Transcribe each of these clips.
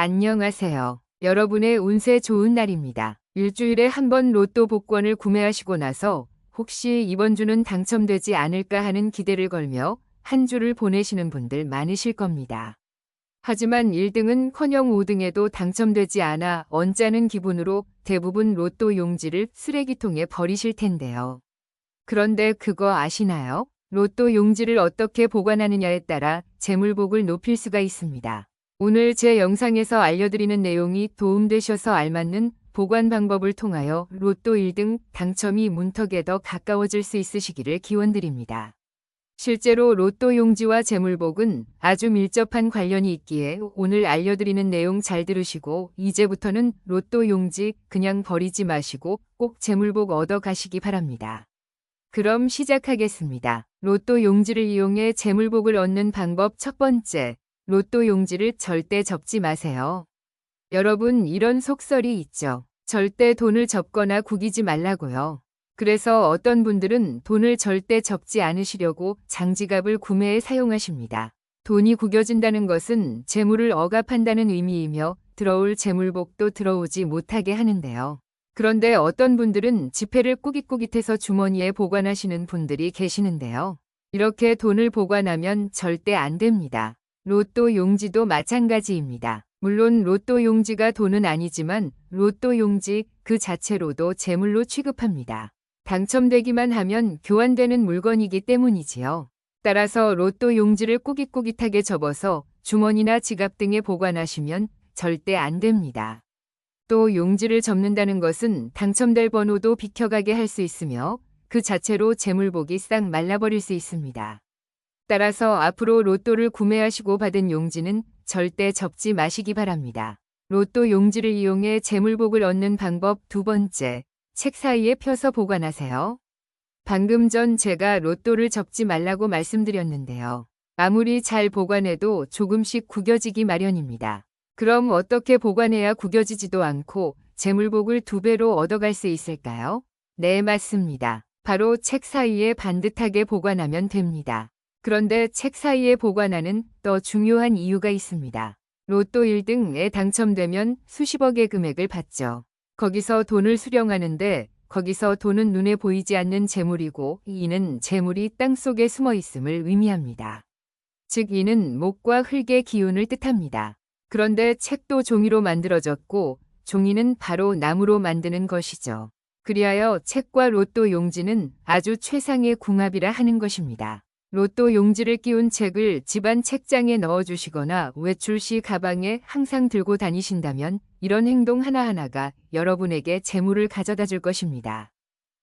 안녕하세요. 여러분의 운세 좋은 날입니다. 일주일에 한 번 로또 복권을 구매하시고 나서 혹시 이번 주는 당첨되지 않을까 하는 기대를 걸며 한 주를 보내시는 분들 많으실 겁니다. 하지만 1등은커녕 5등에도 당첨되지 않아 언짢은 기분으로 대부분 로또 용지를 쓰레기통에 버리실 텐데요. 그런데 그거 아시나요? 로또 용지를 어떻게 보관하느냐에 따라 재물복을 높일 수가 있습니다. 오늘 제 영상에서 알려드리는 내용이 도움되셔서 알맞는 보관 방법을 통하여 로또 1등 당첨이 문턱에 더 가까워질 수 있으시기를 기원드립니다. 실제로 로또 용지와 재물복은 아주 밀접한 관련이 있기에 오늘 알려드리는 내용 잘 들으시고 이제부터는 로또 용지 그냥 버리지 마시고 꼭 재물복 얻어 가시기 바랍니다. 그럼 시작하겠습니다. 로또 용지를 이용해 재물복을 얻는 방법 첫 번째, 로또 용지를 절대 접지 마세요. 여러분, 이런 속설이 있죠. 절대 돈을 접거나 구기지 말라고요. 그래서 어떤 분들은 돈을 절대 접지 않으시려고 장지갑을 구매해 사용하십니다. 돈이 구겨진다는 것은 재물을 억압한다는 의미이며 들어올 재물복도 들어오지 못하게 하는데요. 그런데 어떤 분들은 지폐를 꾸깃꾸깃해서 주머니에 보관하시는 분들이 계시는데요. 이렇게 돈을 보관하면 절대 안 됩니다. 로또 용지도 마찬가지입니다. 물론 로또 용지가 돈은 아니지만 로또 용지 그 자체로도 재물로 취급합니다. 당첨되기만 하면 교환되는 물건이기 때문이지요. 따라서 로또 용지를 꾸깃꾸깃하게 접어서 주머니나 지갑 등에 보관하시면 절대 안 됩니다. 또 용지를 접는다는 것은 당첨될 번호도 비켜가게 할 수 있으며 그 자체로 재물복이 싹 말라버릴 수 있습니다. 따라서 앞으로 로또를 구매하시고 받은 용지는 절대 접지 마시기 바랍니다. 로또 용지를 이용해 재물복을 얻는 방법 두 번째, 책 사이에 펴서 보관하세요. 방금 전 제가 로또를 접지 말라고 말씀드렸는데요. 아무리 잘 보관해도 조금씩 구겨지기 마련입니다. 그럼 어떻게 보관해야 구겨지지도 않고 재물복을 2배로 얻어갈 수 있을까요? 네, 맞습니다. 바로 책 사이에 반듯하게 보관하면 됩니다. 그런데 책 사이에 보관하는 더 중요한 이유가 있습니다. 로또 1등에 당첨되면 수십억의 금액을 받죠. 거기서 돈을 수령하는데 거기서 돈은 눈에 보이지 않는 재물이고 이는 재물이 땅속에 숨어 있음을 의미합니다. 즉 이는 목과 흙의 기운을 뜻합니다. 그런데 책도 종이로 만들어졌고 종이는 바로 나무로 만드는 것이죠. 그리하여 책과 로또 용지는 아주 최상의 궁합이라 하는 것입니다. 로또 용지를 끼운 책을 집안 책장에 넣어주시거나 외출 시 가방에 항상 들고 다니신다면 이런 행동 하나하나가 여러분에게 재물을 가져다 줄 것입니다.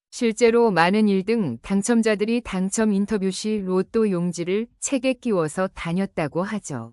실제로 많은 1등 당첨자들이 당첨 인터뷰 시 로또 용지를 책에 끼워서 다녔다고 하죠.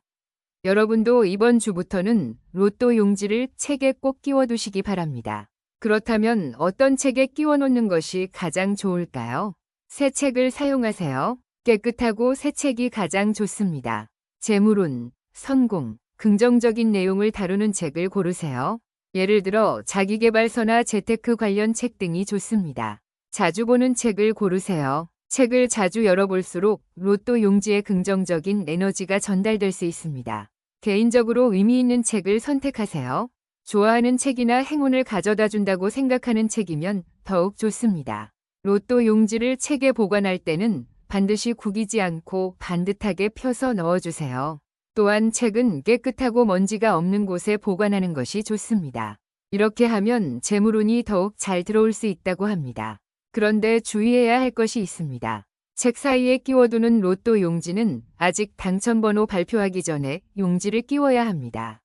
여러분도 이번 주부터는 로또 용지를 책에 꼭 끼워두시기 바랍니다. 그렇다면 어떤 책에 끼워 놓는 것이 가장 좋을까요? 새 책을 사용하세요. 깨끗하고 새 책이 가장 좋습니다. 재물운, 성공, 긍정적인 내용을 다루는 책을 고르세요. 예를 들어 자기계발서나 재테크 관련 책 등이 좋습니다. 자주 보는 책을 고르세요. 책을 자주 열어볼수록 로또 용지에 긍정적인 에너지가 전달될 수 있습니다. 개인적으로 의미 있는 책을 선택하세요. 좋아하는 책이나 행운을 가져다 준다고 생각하는 책이면 더욱 좋습니다. 로또 용지를 책에 보관할 때는 반드시 구기지 않고 반듯하게 펴서 넣어주세요. 또한 책은 깨끗하고 먼지가 없는 곳에 보관하는 것이 좋습니다. 이렇게 하면 재물운이 더욱 잘 들어올 수 있다고 합니다. 그런데 주의해야 할 것이 있습니다. 책 사이에 끼워두는 로또 용지는 아직 당첨번호 발표하기 전에 용지를 끼워야 합니다.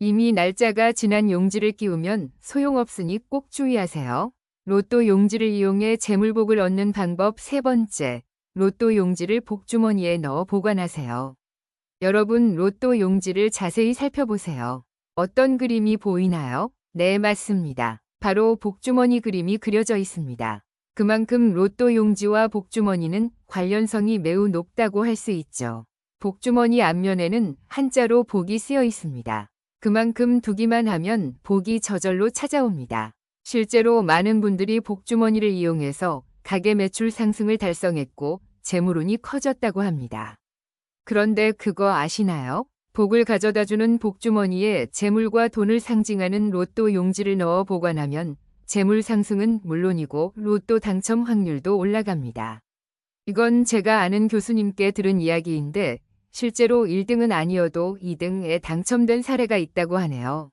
이미 날짜가 지난 용지를 끼우면 소용없으니 꼭 주의하세요. 로또 용지를 이용해 재물복을 얻는 방법 세 번째, 로또 용지를 복주머니에 넣어 보관하세요. 여러분, 로또 용지를 자세히 살펴보세요. 어떤 그림이 보이나요? 네, 맞습니다. 바로 복주머니 그림이 그려져 있습니다. 그만큼 로또 용지와 복주머니는 관련성이 매우 높다고 할 수 있죠. 복주머니 앞면에는 한자로 복이 쓰여 있습니다. 그만큼 두기만 하면 복이 저절로 찾아옵니다. 실제로 많은 분들이 복주머니를 이용해서 가게 매출 상승을 달성했고 재물운이 커졌다고 합니다. 그런데 그거 아시나요? 복을 가져다주는 복주머니에 재물과 돈을 상징하는 로또 용지를 넣어 보관하면 재물 상승은 물론이고 로또 당첨 확률도 올라갑니다. 이건 제가 아는 교수님께 들은 이야기인데 실제로 1등은 아니어도 2등에 당첨된 사례가 있다고 하네요.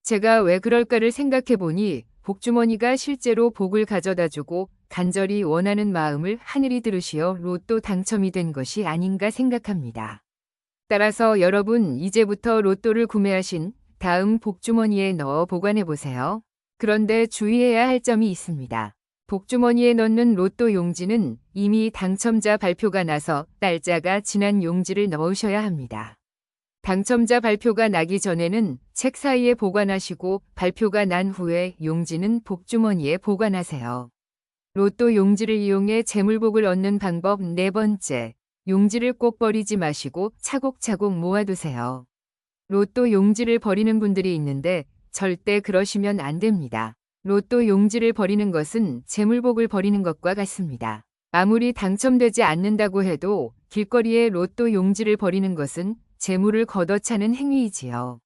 제가 왜 그럴까를 생각해 보니 복주머니가 실제로 복을 가져다주고 간절히 원하는 마음을 하늘이 들으시어 로또 당첨이 된 것이 아닌가 생각합니다. 따라서 여러분 이제부터 로또를 구매하신 다음 복주머니에 넣어 보관해 보세요. 그런데 주의해야 할 점이 있습니다. 복주머니에 넣는 로또 용지는 이미 당첨자 발표가 나서 날짜가 지난 용지를 넣으셔야 합니다. 당첨자 발표가 나기 전에는 책 사이에 보관하시고 발표가 난 후에 용지는 복주머니에 보관하세요. 로또 용지를 이용해 재물복을 얻는 방법 4번째. 용지를 꼭 버리지 마시고 차곡차곡 모아두세요. 로또 용지를 버리는 분들이 있는데 절대 그러시면 안 됩니다. 로또 용지를 버리는 것은 재물복을 버리는 것과 같습니다. 아무리 당첨되지 않는다고 해도 길거리에 로또 용지를 버리는 것은 재물을 걷어차는 행위이지요.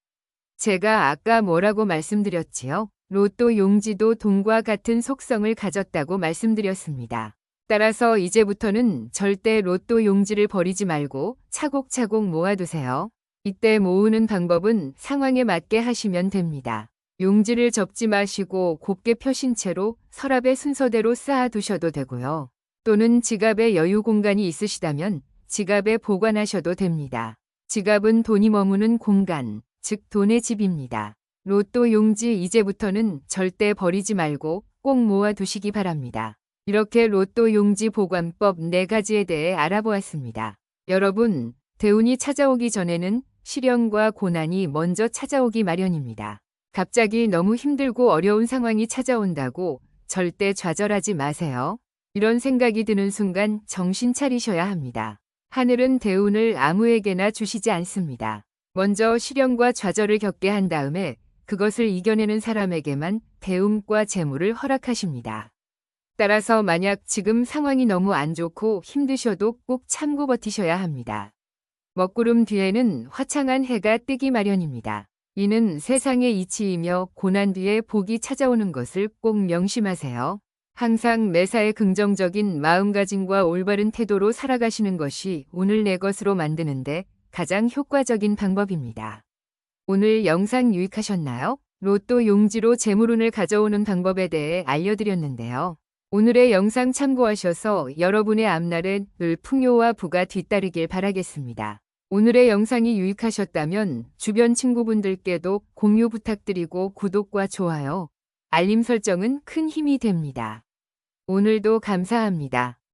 제가 아까 뭐라고 말씀드렸지요? 로또 용지도 돈과 같은 속성을 가졌다고 말씀드렸습니다. 따라서 이제부터는 절대 로또 용지를 버리지 말고 차곡차곡 모아두세요. 이때 모으는 방법은 상황에 맞게 하시면 됩니다. 용지를 접지 마시고 곱게 펴신 채로 서랍에 순서대로 쌓아두셔도 되고요. 또는 지갑에 여유 공간이 있으시다면 지갑에 보관하셔도 됩니다. 지갑은 돈이 머무는 공간, 즉 돈의 집입니다. 로또 용지 이제부터는 절대 버리지 말고 꼭 모아두시기 바랍니다. 이렇게 로또 용지 보관법 4가지에 대해 알아보았습니다. 여러분, 대운이 찾아오기 전에는 시련과 고난이 먼저 찾아오기 마련입니다. 갑자기 너무 힘들고 어려운 상황이 찾아온다고 절대 좌절하지 마세요. 이런 생각이 드는 순간 정신 차리셔야 합니다. 하늘은 대운을 아무에게나 주시지 않습니다. 먼저 시련과 좌절을 겪게 한 다음에 그것을 이겨내는 사람에게만 대운과 재물을 허락하십니다. 따라서 만약 지금 상황이 너무 안 좋고 힘드셔도 꼭 참고 버티셔야 합니다. 먹구름 뒤에는 화창한 해가 뜨기 마련입니다. 이는 세상의 이치이며 고난 뒤에 복이 찾아오는 것을 꼭 명심하세요. 항상 매사에 긍정적인 마음가짐과 올바른 태도로 살아가시는 것이 오늘 내 것으로 만드는데 가장 효과적인 방법입니다. 오늘 영상 유익하셨나요? 로또 용지로 재물운을 가져오는 방법에 대해 알려드렸는데요. 오늘의 영상 참고하셔서 여러분의 앞날에 늘 풍요와 부가 뒤따르길 바라겠습니다. 오늘의 영상이 유익하셨다면 주변 친구분들께도 공유 부탁드리고 구독과 좋아요, 알림 설정은 큰 힘이 됩니다. 오늘도 감사합니다.